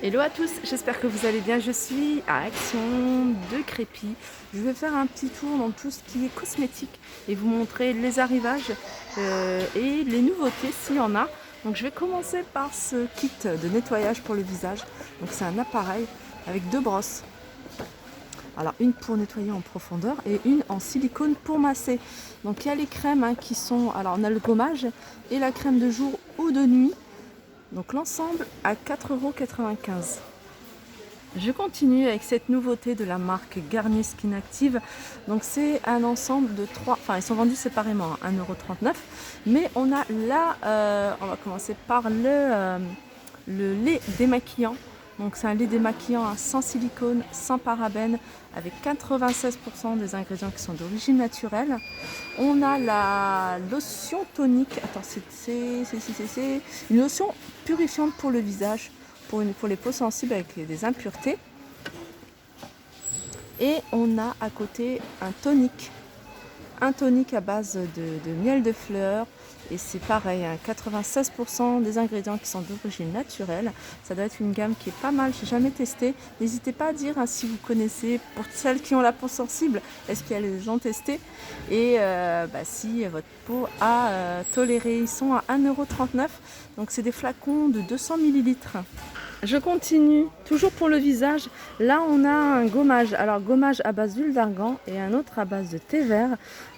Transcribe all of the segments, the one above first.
Hello à tous, j'espère que vous allez bien. Je suis à Action de Crépy. Je vais faire un petit tour dans tout ce qui est cosmétique et vous montrer les arrivages et les nouveautés s'il y en a. Donc je vais commencer par ce kit de nettoyage pour le visage. Donc c'est un appareil avec deux brosses. Alors une pour nettoyer en profondeur et une en silicone pour masser. Donc il y a les crèmes qui sont, alors on a le gommage et la crème de jour ou de nuit. Donc l'ensemble à 4,95 €. Je continue avec cette nouveauté de la marque Garnier Skin Active. Donc c'est un ensemble de 3, enfin ils sont vendus séparément à 1,39 €. Mais on a là, on va commencer par le lait démaquillant. Donc c'est un lait démaquillant sans silicone, sans parabènes, avec 96% des ingrédients qui sont d'origine naturelle. On a la lotion tonique, attends c'est une lotion purifiante pour le visage, pour les peaux sensibles avec des impuretés. Et on a à côté un tonique à base de miel de fleurs. Et c'est pareil, 96% des ingrédients qui sont d'origine naturelle. Ça doit être une gamme qui est pas mal, j'ai jamais testé. N'hésitez pas à dire si vous connaissez, pour celles qui ont la peau sensible, est-ce qu'elles ont testé. Et si votre peau a toléré, ils sont à 1,39 €. Donc c'est des flacons de 200 ml. Je continue, toujours pour le visage. Là, on a un gommage. Alors, gommage à base d'huile d'argan et un autre à base de thé vert.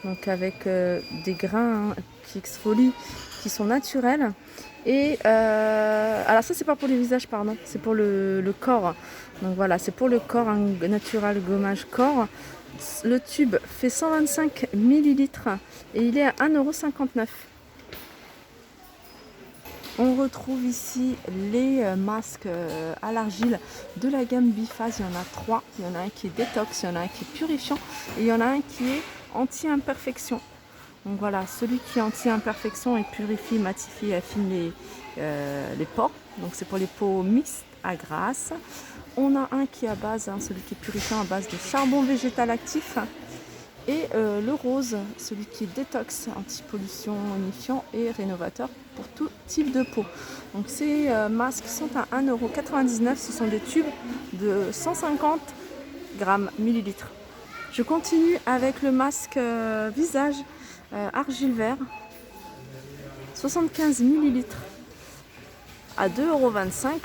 Donc, avec des grains qui exfolient, qui sont naturels. Et alors, ça, c'est pas pour les visages, pardon. C'est pour le corps. Donc, voilà, c'est pour le corps, un natural gommage corps. Le tube fait 125 ml et il est à 1,59 €. On retrouve ici les masques à l'argile de la gamme Biphase. Il y en a 3. Il y en a un qui est détox, il y en a un qui est purifiant et il y en a un qui est anti-imperfection. Donc voilà, celui qui est anti-imperfection et purifie, matifie et affine les pores. Donc c'est pour les peaux mixtes à grasse. On a un qui est à base, celui qui est purifiant à base de charbon végétal actif. Et le rose, celui qui est détox, anti-pollution, unifiant et rénovateur pour tout type de peau. Donc ces masques sont à 1,99 €. Ce sont des tubes de 150 grammes millilitres. Je continue avec le masque visage argile vert, 75 millilitres à 2,25 €.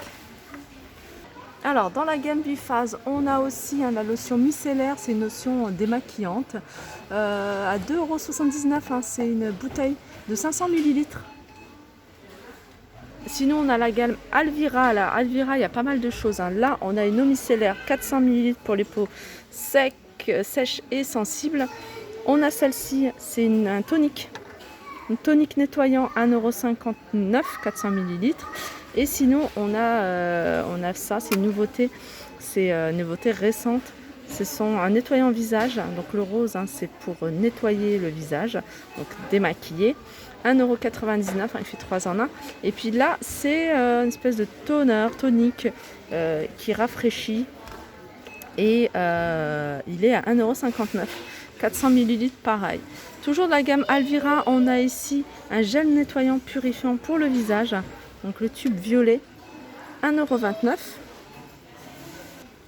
Alors, dans la gamme Biphase, on a aussi la lotion micellaire, c'est une lotion démaquillante à 2,79 €. C'est une bouteille de 500 millilitres. Sinon, on a la gamme Alvira. Alors, Alvira, il y a pas mal de choses. Là, on a une eau micellaire 400 millilitres pour les peaux sèches et sensibles. On a celle-ci, c'est un tonique. Un tonique nettoyant 1,59 €, 400 millilitres. Et sinon, on a ça, c'est une nouveauté récente. Ce sont un nettoyant visage. Donc le rose, c'est pour nettoyer le visage, donc démaquiller. 1,99 €, il fait 3 en 1. Et puis là, c'est une espèce de toner, tonique qui rafraîchit. Et il est à 1,59 €. 400 millilitres pareil. Toujours de la gamme Alvira, on a ici un gel nettoyant purifiant pour le visage. Donc le tube violet, 1,29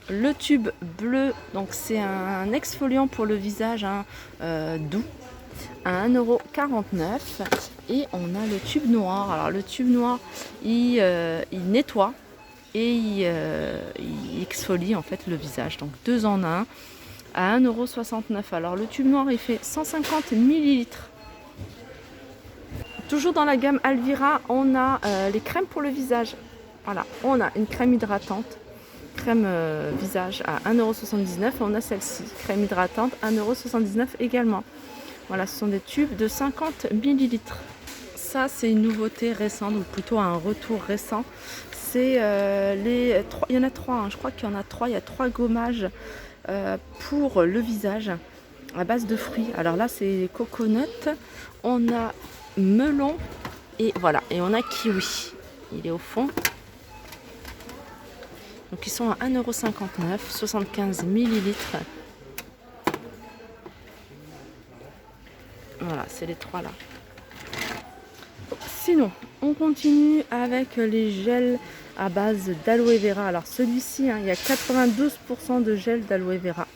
€. Le tube bleu, donc c'est un exfoliant pour le visage doux, à 1,49 €. Et on a le tube noir. Alors le tube noir, il nettoie et il exfolie en fait le visage. Donc 2 en 1 à 1,69 €. Alors le tube noir, il fait 150 millilitres. Toujours dans la gamme Alvira, on a les crèmes pour le visage. Voilà, on a une crème hydratante, crème visage à 1,79 €. On a celle-ci, crème hydratante, 1,79 € également. Voilà, ce sont des tubes de 50 millilitres. Ça, c'est une nouveauté récente, ou plutôt un retour récent. C'est il y en a 3, je crois qu'il y en a 3. Il y a 3 gommages pour le visage à base de fruits. Alors là, c'est coconut, on a melon et voilà, et on a kiwi. Il est au fond. Donc ils sont à 1,59 €, 75 millilitres. Voilà, c'est les 3 là. Sinon, on continue avec les gels à base d'aloe vera. Alors celui-ci, hein, il y a 92% de gel d'aloe vera.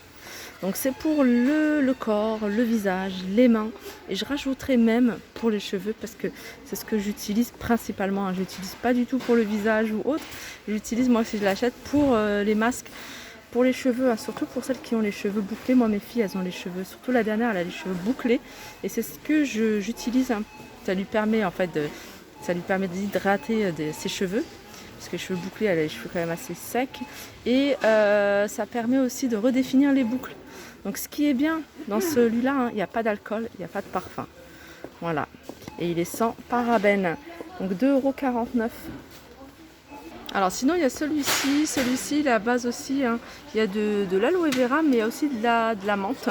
Donc c'est pour le corps, le visage, les mains. Et je rajouterai même pour les cheveux parce que c'est ce que j'utilise principalement. Hein. Je n'utilise pas du tout pour le visage ou autre. J'utilise moi si je l'achète pour les masques, pour les cheveux. Hein. Surtout pour celles qui ont les cheveux bouclés. Moi mes filles elles ont les cheveux, surtout la dernière elle a les cheveux bouclés. Et c'est ce que j'utilise. Hein. Ça lui permet en fait d'hydrater ses cheveux. Parce que les cheveux bouclés, elle a les cheveux quand même assez secs. Et ça permet aussi de redéfinir les boucles. Donc ce qui est bien dans celui-là, hein, il n'y a pas d'alcool, il n'y a pas de parfum. Voilà. Et il est sans parabènes. Donc 2,49 €. Alors sinon il y a celui-ci. Celui-ci, il est à base aussi. Hein, il y a de l'aloe vera, mais il y a aussi de la menthe.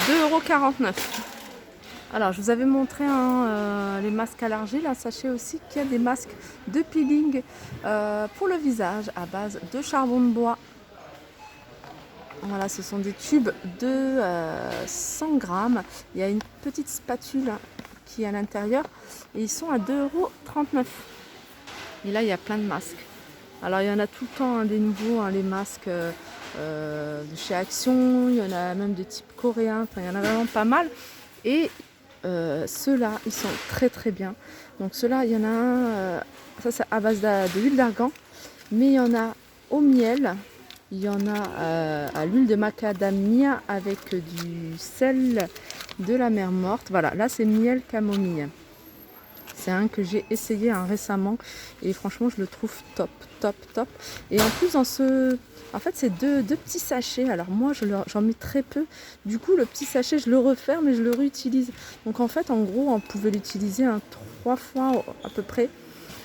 2,49 €. Alors je vous avais montré les masques à l'argile. Sachez aussi qu'il y a des masques de peeling pour le visage à base de charbon de bois. Voilà, ce sont des tubes de 100 grammes. Il y a une petite spatule qui est à l'intérieur et ils sont à 2,39 €. Et là, il y a plein de masques. Alors, il y en a tout le temps des nouveaux, les masques de chez Action. Il y en a même de type coréen. Enfin, il y en a vraiment pas mal. Et ceux-là, ils sont très très bien. Donc, ceux-là, il y en a un, ça c'est à base d'huile d'argan. Mais il y en a au miel. Il y en a à l'huile de macadamia avec du sel de la mer morte. Voilà, là c'est miel camomille. C'est un que j'ai essayé récemment et franchement je le trouve top, top, top. Et en plus en fait c'est deux petits sachets. Alors moi j'en mets très peu. Du coup le petit sachet je le referme et je le réutilise. Donc en fait en gros on pouvait l'utiliser 3 fois à peu près.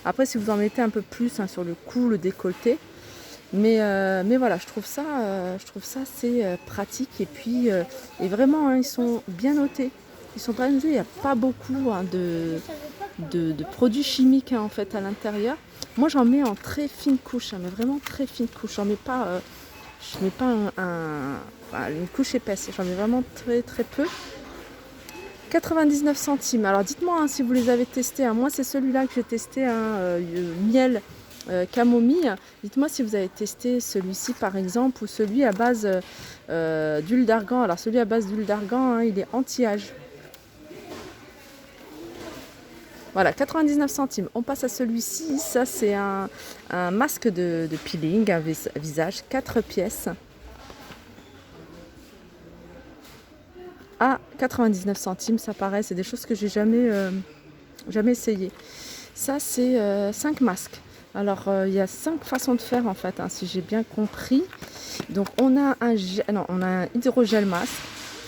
Après si vous en mettez un peu plus sur le cou, le décolleté. Mais voilà, je trouve ça assez pratique et puis et vraiment ils sont bien notés. Ils sont bien notés, il n'y a pas beaucoup de produits chimiques en fait à l'intérieur. Moi j'en mets en très fine couche, mais vraiment très fine couche. J'en mets pas, je mets pas une couche épaisse, j'en mets vraiment très très peu. 99 centimes. Alors dites-moi si vous les avez testés. Moi c'est celui-là que j'ai testé, miel. Camomille, dites-moi si vous avez testé celui-ci par exemple ou celui à base d'huile d'argan. Alors celui à base d'huile d'argan, il est anti-âge. Voilà, 99 centimes. On passe à celui-ci. Ça c'est un masque de peeling, un visage, 4 pièces. À 99 centimes, ça paraît, c'est des choses que j'ai jamais essayé. Ça c'est 5 masques. Alors, il y a 5 façons de faire en fait, si j'ai bien compris. Donc, on a un hydrogel masque,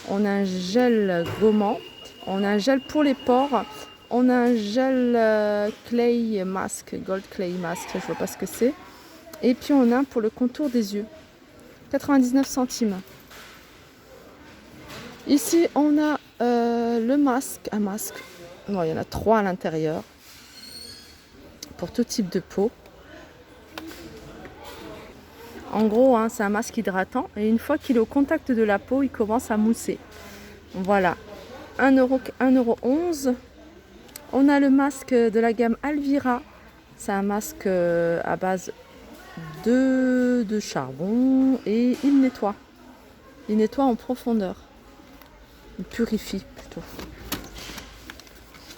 on a un gel gommant, on a un gel pour les pores, on a un gel clay mask, gold clay mask, je ne vois pas ce que c'est. Et puis, on a un pour le contour des yeux, 99 centimes. Ici, on a le masque, un masque. Non, il y en a 3 à l'intérieur. Pour tout type de peau. En gros, c'est un masque hydratant et une fois qu'il est au contact de la peau, il commence à mousser. Voilà, 1,11 €. On a le masque de la gamme Alvira. C'est un masque à base de charbon et il nettoie. Il nettoie en profondeur. Il purifie plutôt.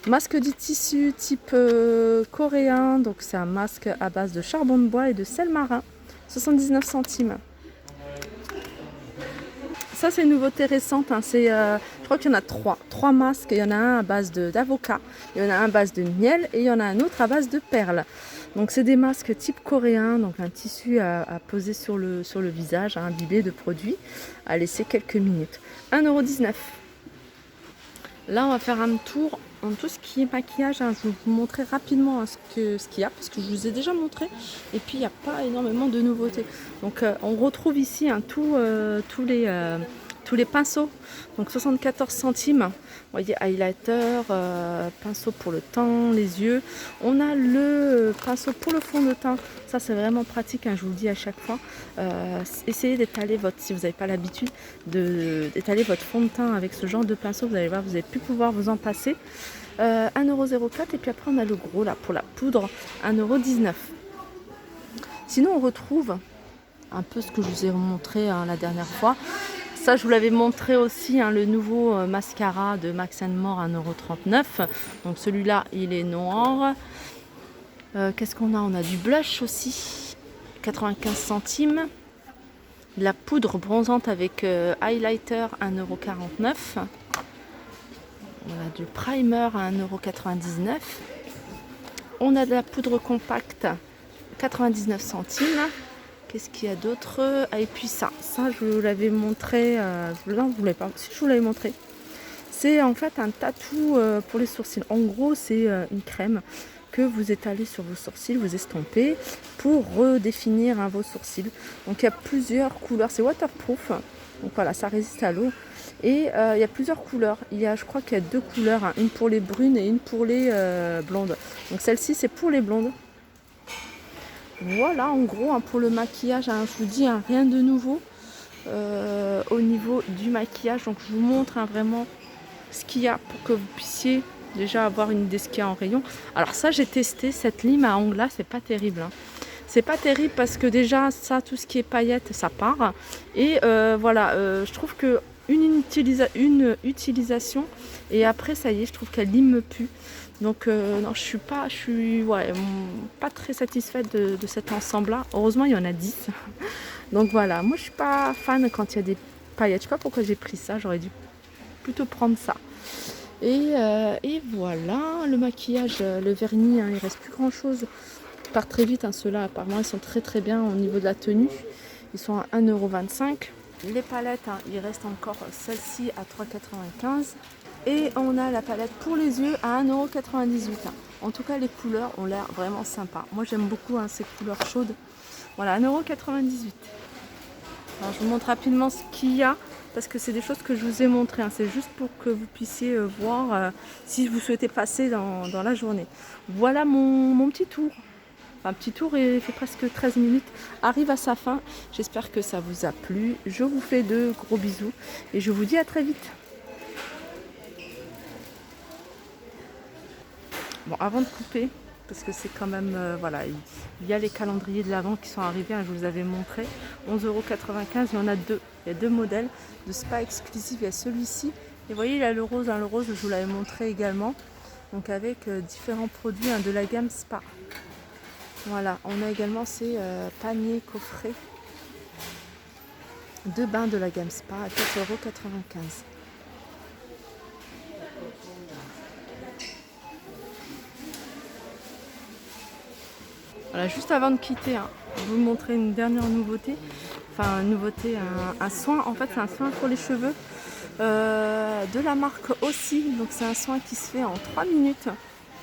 Masque du tissu type coréen, donc c'est un masque à base de charbon de bois et de sel marin, 79 centimes. Ça c'est une nouveauté récente, je crois qu'il y en a 3 masques, il y en a un à base d'avocat, il y en a un à base de miel et il y en a un autre à base de perles. Donc c'est des masques type coréen, donc un tissu à poser sur le visage, imbibé de produits, à laisser quelques minutes. 1,19 €. Là on va faire un tour en tout ce qui est maquillage. Je vais vous montrer rapidement ce qu'il y a parce que je vous ai déjà montré et puis il n'y a pas énormément de nouveautés. Donc on retrouve ici tous les pinceaux, donc 74 centimes. Vous voyez, highlighter, pinceau pour le teint, les yeux. On a le pinceau pour le fond de teint. Ça c'est vraiment pratique, je vous le dis à chaque fois. Essayez d'étaler si vous n'avez pas l'habitude d'étaler votre fond de teint avec ce genre de pinceau, vous allez voir, vous n'allez plus pouvoir vous en passer. 1,04 €. Et puis après on a le gros là pour la poudre, 1,19 €. Sinon on retrouve un peu ce que je vous ai montré la dernière fois. Ça, je vous l'avais montré aussi, le nouveau mascara de Max More, 1,39 €. Donc celui-là, il est noir. Qu'est-ce qu'on a? On a du blush aussi, 95 centimes. De la poudre bronzante avec highlighter, 1,49 €. On a du primer à 1,99 €. On a de la poudre compacte, 99 centimes. Qu'est-ce qu'il y a d'autre? Et puis ça je vous l'avais montré, non, vous l'avez pas, si je vous l'avais montré. C'est en fait un tatou pour les sourcils. En gros, c'est une crème que vous étalez sur vos sourcils, vous estompez pour redéfinir vos sourcils. Donc il y a plusieurs couleurs, c'est waterproof. Donc voilà, ça résiste à l'eau. Et il y a plusieurs couleurs. Je crois qu'il y a 2 couleurs, une pour les brunes et une pour les blondes. Donc celle-ci, c'est pour les blondes. Voilà, en gros, pour le maquillage, je vous dis, rien de nouveau au niveau du maquillage. Donc je vous montre vraiment ce qu'il y a pour que vous puissiez déjà avoir une idée de ce qu'il y a en rayon. Alors ça, j'ai testé cette lime à ongles là, c'est pas terrible. C'est pas terrible parce que déjà, ça, tout ce qui est paillettes, ça part. Et voilà, je trouve que une utilisation et après, ça y est, je trouve qu'elle lime plus. Donc non, je suis pas très satisfaite de cet ensemble-là. Heureusement, il y en a 10. Donc voilà, moi je suis pas fan quand il y a des paillettes. Je sais pas pourquoi j'ai pris ça, j'aurais dû plutôt prendre ça. Et voilà, le maquillage, le vernis, il reste plus grand chose. Ils partent très vite, ceux-là apparemment ils sont très très bien au niveau de la tenue. Ils sont à 1,25 €. Les palettes, il reste encore celle-ci à 3,95 €. Et on a la palette pour les yeux à 1,98 €. En tout cas, les couleurs ont l'air vraiment sympas. Moi, j'aime beaucoup ces couleurs chaudes. Voilà, 1,98 €. Alors, je vous montre rapidement ce qu'il y a, parce que c'est des choses que je vous ai montrées. C'est juste pour que vous puissiez voir si vous souhaitez passer dans la journée. Voilà mon petit tour. Un petit tour, il fait presque 13 minutes, arrive à sa fin. J'espère que ça vous a plu. Je vous fais de gros bisous et je vous dis à très vite. Bon, avant de couper, parce que c'est quand même, voilà, il y a les calendriers de l'Avent qui sont arrivés, je vous avais montré, 11,95 €, il y en a 2, il y a 2 modèles de spa exclusif, il y a celui-ci, et vous voyez, il y a le rose, le rose, je vous l'avais montré également, donc avec différents produits de la gamme spa. Voilà, on a également ces paniers coffrets de bains de la gamme spa à 4,95 €. Voilà, juste avant de quitter, je vais vous montrer une dernière nouveauté. Enfin, une nouveauté, un soin. En fait, c'est un soin pour les cheveux de la marque aussi. Donc, c'est un soin qui se fait en 3 minutes.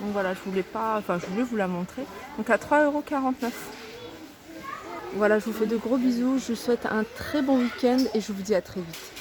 Donc voilà, je voulais vous la montrer. Donc à 3,49 €. Voilà, je vous fais de gros bisous. Je vous souhaite un très bon week-end et je vous dis à très vite.